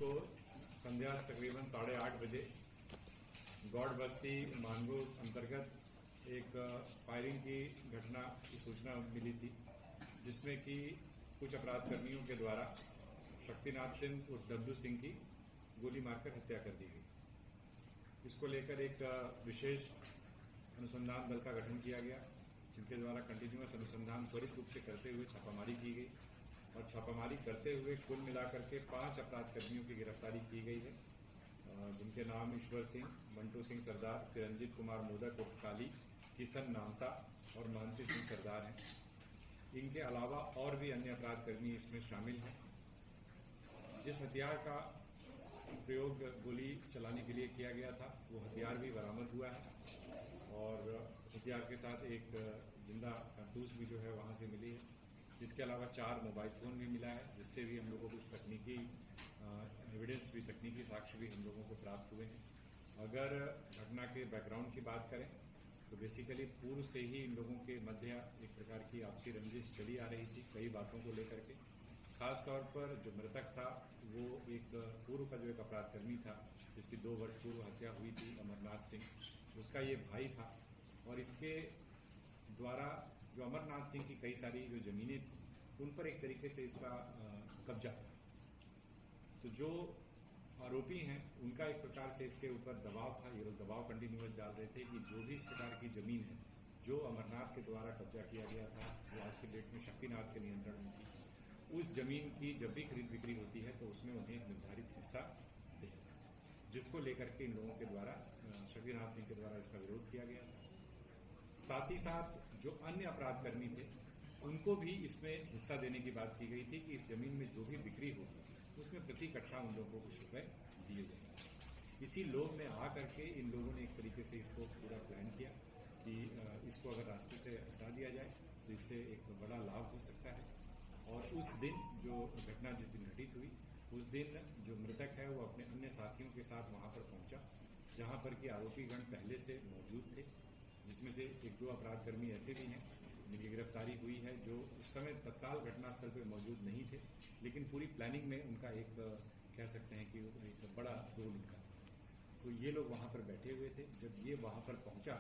को संध्या तकरीबन 8:30 बजे गौड़ बस्ती मानगो अंतर्गत एक फायरिंग की घटना की सूचना मिली थी, जिसमें कि कुछ अपराधकर्मियों के द्वारा शक्तिनाथ सिंह उर्फ डब्लू सिंह की गोली मारकर हत्या कर दी गई। इसको लेकर एक विशेष अनुसंधान दल का गठन किया गया, जिनके द्वारा कंटिन्यूअस अनुसंधान त्वरित रूप से करते हुए छापामारी की गई और छापामारी करते हुए कुल मिलाकर के 5 अपराधकर्मियों की गिरफ्तारी की गई है, जिनके नाम ईश्वर सिंह, मंटू सिंह सरदार, रंजीत कुमार मोदक उर्फ काली, किशन नामता और महंती सिंह सरदार हैं। इनके अलावा और भी अन्य अपराधकर्मी इसमें शामिल हैं। जिस हथियार का प्रयोग गोली चलाने के लिए किया गया था, वो हथियार भी बरामद हुआ है और हथियार के साथ एक जिंदा कारतूस भी जो है वहां से मिली है। इसके अलावा 4 मोबाइल फोन भी मिला है, जिससे भी हम लोगों को कुछ तकनीकी एविडेंस भी, तकनीकी साक्ष्य भी हम लोगों को प्राप्त हुए हैं। अगर घटना के बैकग्राउंड की बात करें तो बेसिकली पूर्व से ही इन लोगों के मध्य एक प्रकार की आपसी रंजिश चली आ रही थी, कई बातों को लेकर के। खासतौर पर जो मृतक था वो एक पूर्व का जो एक अपराधकर्मी था, जिसकी 2 वर्ष पूर्व हत्या हुई थी, अमरनाथ सिंह, उसका ये भाई था और इसके द्वारा जो अमरनाथ सिंह की कई सारी जो जमीनें थी उन पर एक तरीके से इसका कब्जा था। तो जो आरोपी हैं उनका एक प्रकार से इसके ऊपर दबाव था, ये लोग दबाव कंटिन्यूअस डाल रहे थे कि जो भी इस प्रकार की जमीन है जो अमरनाथ के द्वारा कब्जा किया गया था, जो आज के डेट में शक्तिनाथ के नियंत्रण में थी, उस जमीन की जब भी खरीद बिक्री होती है तो उसमें उन्हें एक निर्धारित हिस्सा दिया जाता है, जिसको लेकर के इन लोगों के द्वारा शक्तिनाथ सिंह के द्वारा इसका विरोध किया गया था। साथ ही साथ जो अन्य अपराधकर्मी थे उनको भी इसमें हिस्सा देने की बात की गई थी कि इस जमीन में जो भी बिक्री होगी उसमें प्रति कट्ठा उन लोगों को कुछ रुपए दिए जाएंगे। इसी लोभ में आ करके इन लोगों ने एक तरीके से इसको पूरा प्लान किया कि इसको अगर रास्ते से हटा दिया जाए तो इससे एक बड़ा लाभ हो सकता है। और उस दिन जो घटना जिस दिन घटित हुई, उस दिन जो मृतक है वो अपने अन्य साथियों के साथ वहां पर पहुंचा, जहां पर कि आरोपीगण पहले से मौजूद थे, जिसमें से 1-2 अपराधकर्मी ऐसे भी हैं जिनकी गिरफ्तारी हुई है, जो उस समय तत्काल घटनास्थल पर मौजूद नहीं थे, लेकिन पूरी प्लानिंग में उनका एक कह सकते हैं कि एक बड़ा रोल उनका। तो ये लोग वहां पर बैठे हुए थे। जब ये वहां पर पहुंचा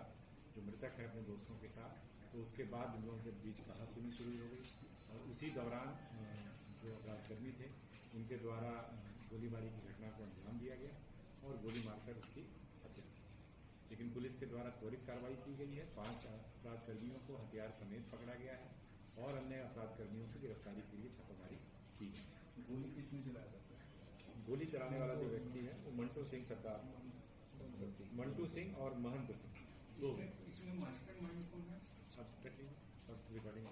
जो मृतक है अपने दोस्तों के साथ, तो उसके बाद इन लोगों के बीच कहासुनी शुरू हो गई और उसी दौरान जो अपराधकर्मी थे उनके द्वारा गोलीबारी की घटना को अंजाम दिया गया और गोली मारकर उसकी हत्या की। लेकिन पुलिस के द्वारा त्वरित कार्रवाई की गई है। 5 अपराधकर्मियों को हथियार समेत पकड़ा गया है और अन्य अपराधकर्मियों की गिरफ्तारी के लिए छापामारी की गई। गोली किसने चलाया था सर? गोली चलाने वाला जो व्यक्ति है वो मंटू सिंह सरदार, मंटू सिंह और महंत सिंह, 2 व्यक्ति। इसमें मास्टरमाइंड कौन है? सब रिकॉर्डिंग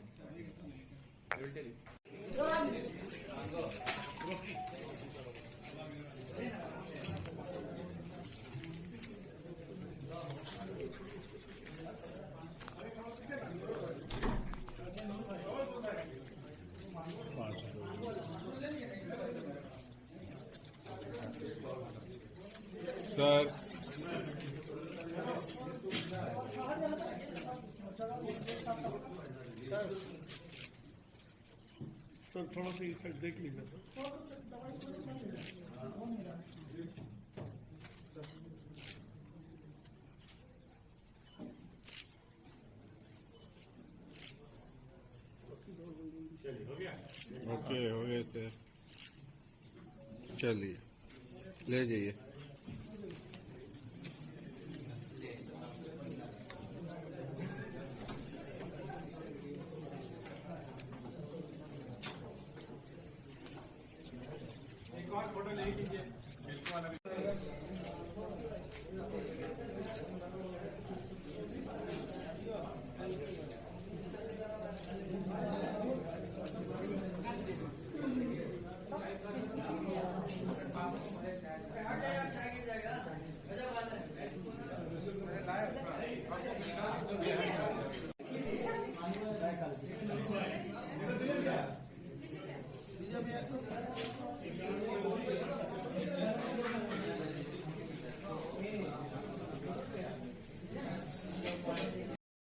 सर थोड़ा सा इफेक्ट देख लीजिए सर। चलिए हो गया। ओके हो गया सर, चलिए ले जाइए। एक और फोटो ले लीजिए, बिल्कुल वाला भी। जाएगा